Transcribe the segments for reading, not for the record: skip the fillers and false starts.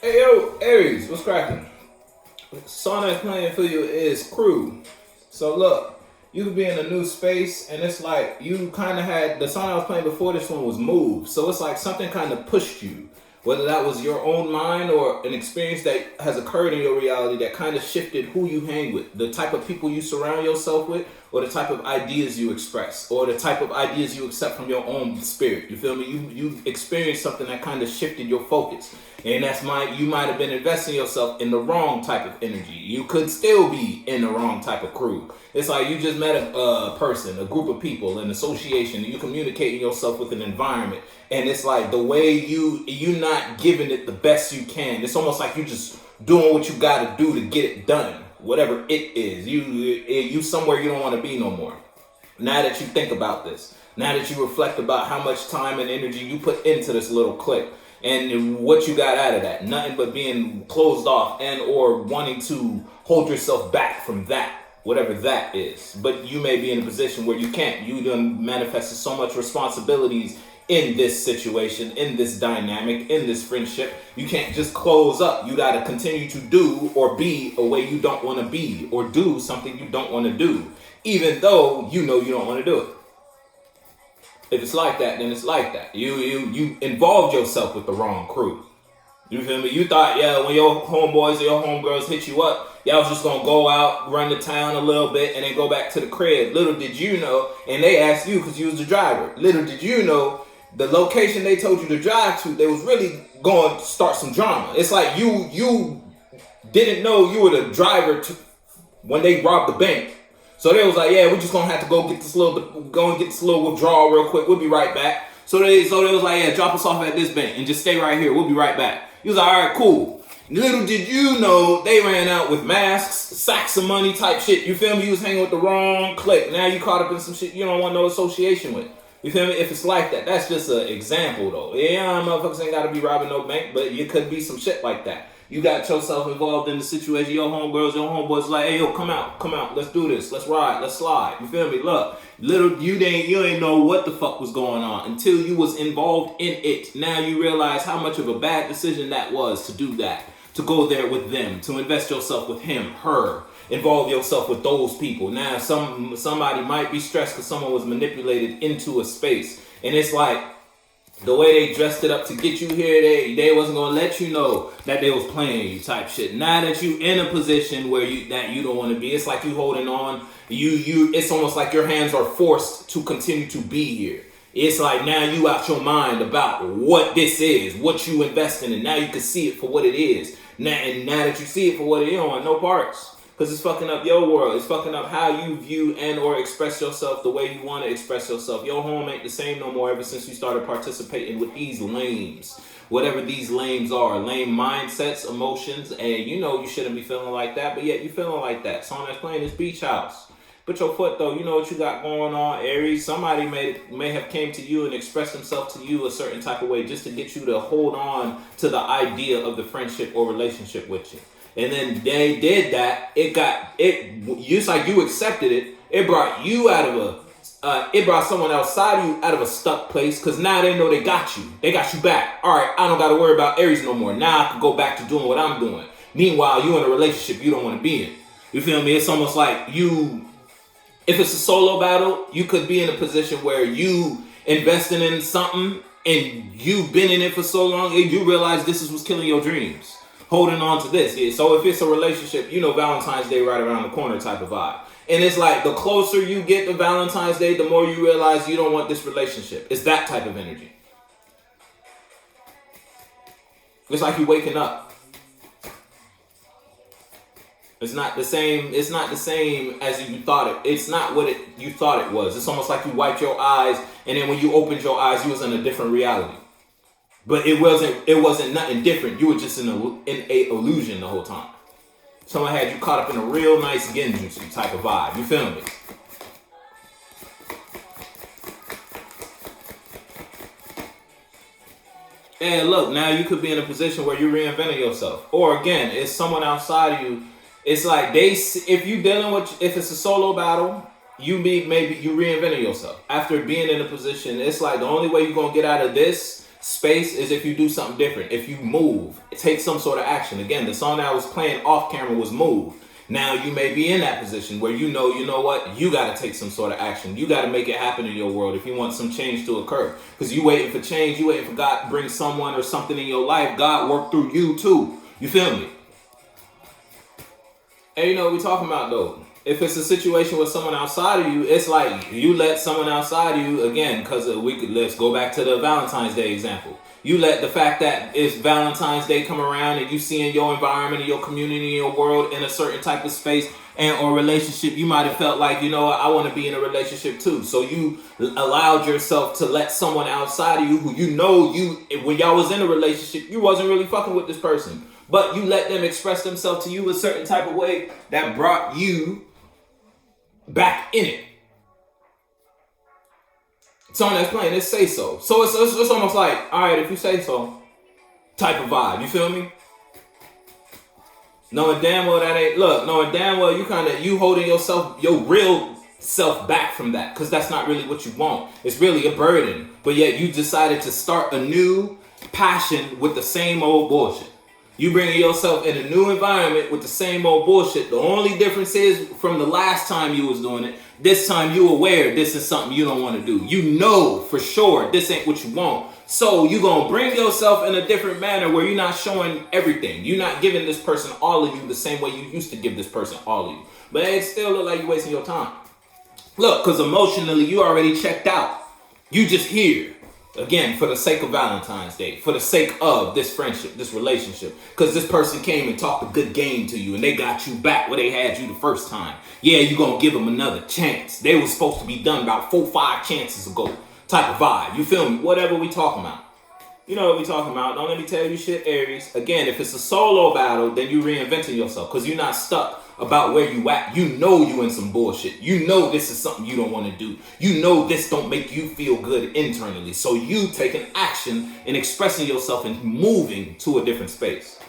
Hey yo, Aries, what's cracking? Song that's playing for you is Crew. So look, you could be in a new space, and it's like you kind of had the song I was playing before this one was Move. So it's like something kind of pushed you, whether that was your own mind or an experience that has occurred in your reality that kind of shifted who you hang with, the type of people you surround yourself with, or the type of ideas you express, or the type of ideas you accept from your own spirit. You feel me? You experienced something that kind of shifted your focus. And you might have been investing yourself in the wrong type of energy. You could still be in the wrong type of crew. It's like you just met a person, a group of people, an association, and you communicating yourself with an environment. And it's like the way you not giving it the best you can. It's almost like you just doing what you gotta do to get it done. Whatever it is. You somewhere you don't want to be no more. Now that you think about this, now that you reflect about how much time and energy you put into this little click, and what you got out of that, nothing but being closed off and or wanting to hold yourself back from that, whatever that is. But you may be in a position where you can't. You done manifested so much responsibilities in this situation, in this dynamic, in this friendship. You can't just close up. You got to continue to do or be a way you don't want to be, or do something you don't want to do, even though you know you don't want to do it. If it's like that, then it's like that. You involved yourself with the wrong crew. You feel me? You thought, yeah, when your homeboys or your homegirls hit you up, y'all was just gonna go out, run the town a little bit, and then go back to the crib. Little did you know, and they asked you because you was the driver. Little did you know, the location they told you to drive to, they was really going to start some drama. It's like you didn't know you were the driver to when they robbed the bank. So they was like, yeah, we're just gonna have to go and get this little withdrawal real quick. We'll be right back. So they was like, yeah, drop us off at this bank and just stay right here. We'll be right back. He was like, all right, cool. Little did you know, they ran out with masks, sacks of money type shit. You feel me? You was hanging with the wrong clique. Now you caught up in some shit you don't want no association with. You feel me? If it's like that, that's just an example though. Yeah, motherfuckers ain't gotta be robbing no bank, but you could be some shit like that. You got yourself involved in the situation. Your homegirls, your homeboys like, hey, yo, come out, let's do this, let's ride, let's slide. You feel me? Look, little you ain't know what the fuck was going on until you was involved in it. Now you realize how much of a bad decision that was to do that, to go there with them, to invest yourself with him, her, involve yourself with those people. Now somebody might be stressed because someone was manipulated into a space, and it's like, the way they dressed it up to get you here, they wasn't gonna let you know that they was playing you type shit. Now that you in a position where you don't want to be, it's like you holding on. It's almost like your hands are forced to continue to be here. It's like now you out your mind about what this is, what you investing in. Now you can see it for what it is. Now that you see it for what it is, you don't want no parts. Because it's fucking up your world. It's fucking up how you view and or express yourself the way you want to express yourself. Your home ain't the same no more ever since you started participating with these lames. Whatever these lames are. Lame mindsets, emotions, and you know you shouldn't be feeling like that, but yet you feeling like that. Song that's playing is Beach House. Put your foot though, you know what you got going on, Aries. Somebody may have came to you and expressed himself to you a certain type of way just to get you to hold on to the idea of the friendship or relationship with you. And then they did that. Just like you accepted it. It brought you out of it brought someone outside of you out of a stuck place. Because now they know they got you. They got you back. All right, I don't got to worry about Aries no more. Now I can go back to doing what I'm doing. Meanwhile, you in a relationship you don't want to be in. You feel me? It's almost like if it's a solo battle, you could be in a position where you investing in something and you've been in it for so long and you realize this is what's killing your dreams. Holding on to this. Yeah. So if it's a relationship, you know Valentine's Day right around the corner type of vibe. And it's like the closer you get to Valentine's Day, the more you realize you don't want this relationship. It's that type of energy. It's like you waking up. It's not the same as you thought it. It's not what you thought it was. It's almost like you wiped your eyes and then when you opened your eyes, you was in a different reality. But it wasn't nothing different. You were just in a illusion the whole time. Someone had you caught up in a real nice genjutsu type of vibe. You feel me? And look, now you could be in a position where you're reinventing yourself. Or again, it's someone outside of you. It's like if it's a solo battle, maybe you reinventing yourself. After being in a position, it's like the only way you're going to get out of this Space is if you do something different. If you move, take some sort of action. Again, the song that I was playing off camera was Move. Now you may be in that position where you know what, you got to take some sort of action. You got to make it happen in your world if you want some change to occur. Because you waiting for change, you waiting for God to bring someone or something in your life. God work through you too. You feel me? And you know what we talking about though. If it's a situation with someone outside of you, it's like you let someone outside of you, again, because let's go back to the Valentine's Day example. You let the fact that it's Valentine's Day come around and you see in your environment, in your community, in your world, in a certain type of space and or relationship, you might have felt like, you know what, I want to be in a relationship too. So you allowed yourself to let someone outside of you who when y'all was in a relationship, you wasn't really fucking with this person. But you let them express themselves to you a certain type of way that brought you back in it. Song that's playing, it's Say So. So it's almost like, all right, if you say so, type of vibe. You feel me? Knowing damn well that ain't, knowing damn well you holding yourself, your real self back from that, because that's not really what you want. It's really a burden. But yet you decided to start a new passion with the same old bullshit. You bringing yourself in a new environment with the same old bullshit. The only difference is from the last time you was doing it, this time you aware this is something you don't want to do. You know for sure this ain't what you want. So you going to bring yourself in a different manner where you're not showing everything. You're not giving this person all of you the same way you used to give this person all of you. But it still look like you're wasting your time. Look, because emotionally you already checked out. You just here. Again, for the sake of Valentine's Day, for the sake of this friendship, this relationship, because this person came and talked a good game to you and they got you back where they had you the first time. Yeah, you're going to give them another chance. They were supposed to be done about 4-5 chances ago type of vibe. You feel me? Whatever we talking about. You know what we talking about. Don't let me tell you shit, Aries. Again, if it's a solo battle, then you reinventing yourself because you're not stuck about where you at. You know you in some bullshit. You know this is something you don't want to do. You know this don't make you feel good internally. So you taking action and expressing yourself and moving to a different space.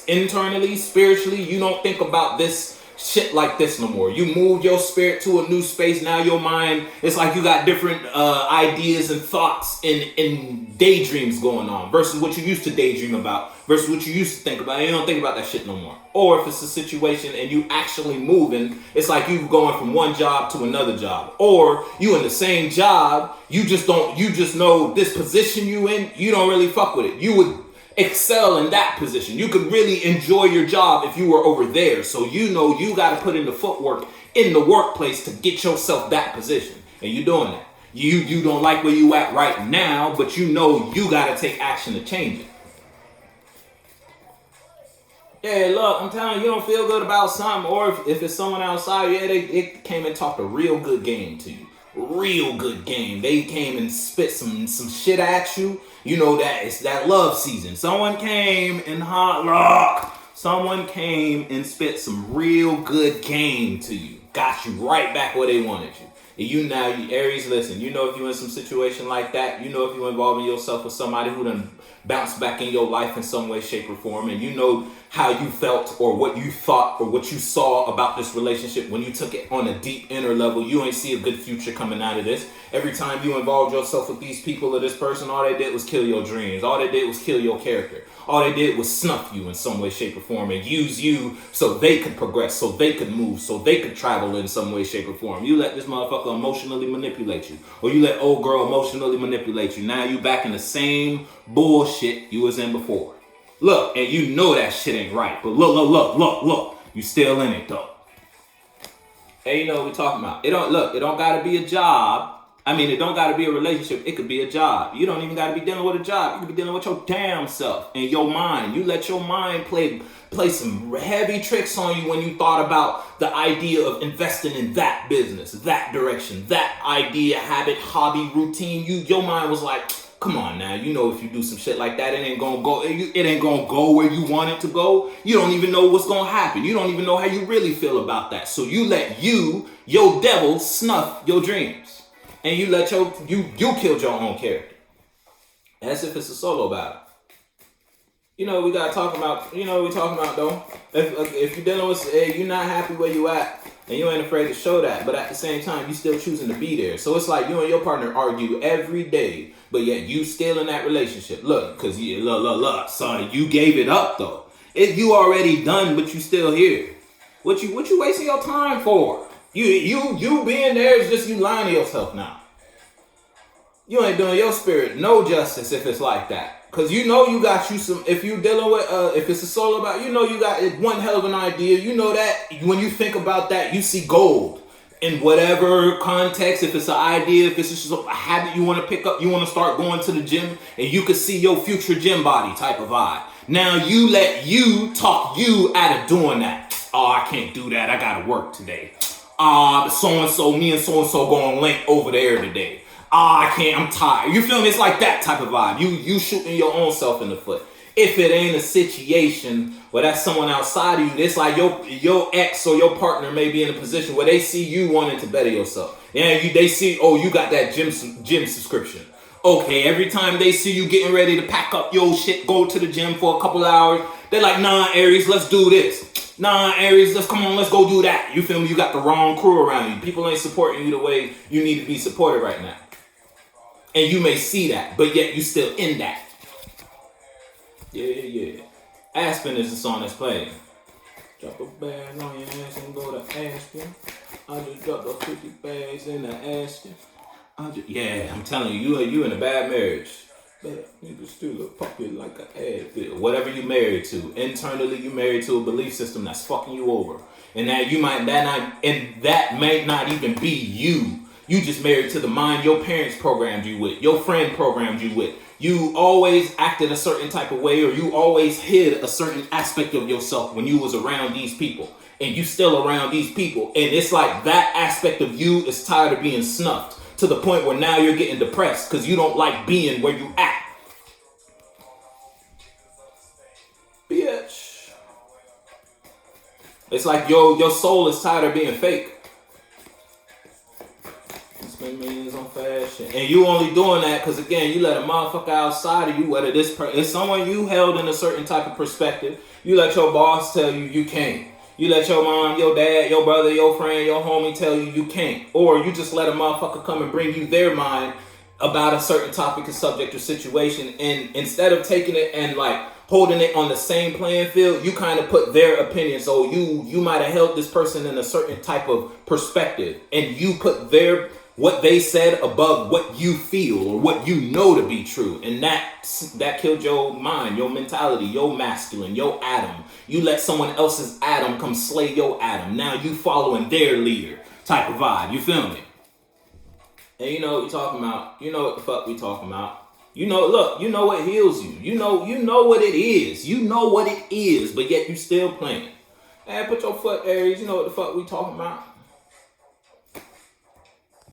Internally, spiritually, you don't think about this shit like this no more. You move your spirit to a new space. Now your mind, it's like you got different ideas and thoughts and daydreams going on versus what you used to daydream about versus what you used to think about. You don't think about that shit no more. Or if it's a situation and you actually moving, it's like you going from one job to another job. Or you in the same job, you just know this position you in, you don't really fuck with it. You would excel in that position. You could really enjoy your job if you were over there. So you know you got to put in the footwork in the workplace to get yourself that position. And you're doing that. You don't like where you at right now, but you know you got to take action to change it. Yeah, look, I'm telling you, you don't feel good about something, or if it's someone outside, yeah, they came and talked a real good game to you. Real good game. They came and spit some shit at you. You know that it's that love season. Someone came and hot rock. Someone came and spit some real good game to you. Got you right back where they wanted you. And you now, Aries, listen, you know if you're in some situation like that, you know if you're involving yourself with somebody who done bounced back in your life in some way, shape, or form, and you know how you felt or what you thought or what you saw about this relationship when you took it on a deep inner level, you ain't see a good future coming out of this. Every time you involved yourself with these people or this person, all they did was kill your dreams. All they did was kill your character. All they did was snuff you in some way, shape, or form and use you so they could progress, so they could move, so they could travel in some way, shape, or form. You let this motherfucker emotionally manipulate you. Or you let old girl emotionally manipulate you. Now you back in the same bullshit you was in before. Look, and you know that shit ain't right. But look. You still in it though. Hey, you know what we talking about. It don't gotta be a job. I mean, it don't got to be a relationship. It could be a job. You don't even got to be dealing with a job. You could be dealing with your damn self and your mind. You let your mind play some heavy tricks on you when you thought about the idea of investing in that business, that direction, that idea, habit, hobby, routine. Your mind was like, come on now. You know if you do some shit like that, it ain't going to go. It ain't going to go where you want it to go. You don't even know what's going to happen. You don't even know how you really feel about that. So you let your devil snuff your dreams. And you let you killed your own character. As if it's a solo battle. You know we gotta talk about. You know what we talking about though. If you're dealing with, you're not happy where you at, and you ain't afraid to show that, but at the same time you still choosing to be there. So it's like you and your partner argue every day but yet you still in that relationship. Look, because look, son, you gave it up though. You already done, but you still here. What you wasting your time for? You being there is just you lying to yourself now. You ain't doing your spirit no justice if it's like that. Cause you know you got you some, if you dealing with, if it's a soul about, you know you got one hell of an idea. You know that when you think about that, you see gold in whatever context. If it's an idea, if it's just a habit you want to pick up, you want to start going to the gym and you could see your future gym body type of vibe. Now you let you talk you out of doing that. Oh, I can't do that. I got to work today. So-and-so, me and so-and-so going to link over there today. I can't, I'm tired. You feel me? It's like that type of vibe. You shooting your own self in the foot. If it ain't a situation where that's someone outside of you, it's like your ex or your partner may be in a position where they see you wanting to better yourself. Yeah, they see, oh, you got that gym subscription. Okay, every time they see you getting ready to pack up your shit, go to the gym for a couple hours, they're like, nah, Aries, let's do this. Nah, Aries, let's go do that. You feel me? You got the wrong crew around you. People ain't supporting you the way you need to be supported right now. And you may see that, but yet you still in that. Yeah. Aspen is the song that's playing. Drop a bag on your ass and go to Aspen. I just dropped the 50 bags in the Aspen. I'm telling you, you in a bad marriage. But you can still a puppy like an ad. Whatever you married to. Internally, you married to a belief system that's fucking you over. And that may not even be you. You just married to the mind your parents programmed you with, your friend programmed you with. You always acted a certain type of way, or you always hid a certain aspect of yourself when you was around these people. And you still around these people. And it's like that aspect of you is tired of being snuffed to the point where now you're getting depressed because you don't like being where you at. Bitch. It's like your soul is tired of being fake. Spend millions on fashion. And you only doing that because, again, you let a motherfucker outside of you, whether it's someone you held in a certain type of perspective. You let your boss tell you you can't. You let your mom, your dad, your brother, your friend, your homie tell you you can't. Or you just let a motherfucker come and bring you their mind about a certain topic or subject or situation. And instead of taking it and like holding it on the same playing field, you kind of put their opinion. So you might have held this person in a certain type of perspective. And you put what they said above what you feel or what you know to be true. And that killed your mind, your mentality, your masculine, your atom. You let someone else's atom come slay your atom. Now you following their leader type of vibe. You feel me? And you know what we're talking about. You know what the fuck we talking about. You know, look, you know what heals you. You know what it is. You know what it is, but yet you still playing. And put your foot, Aries. You know what the fuck we talking about.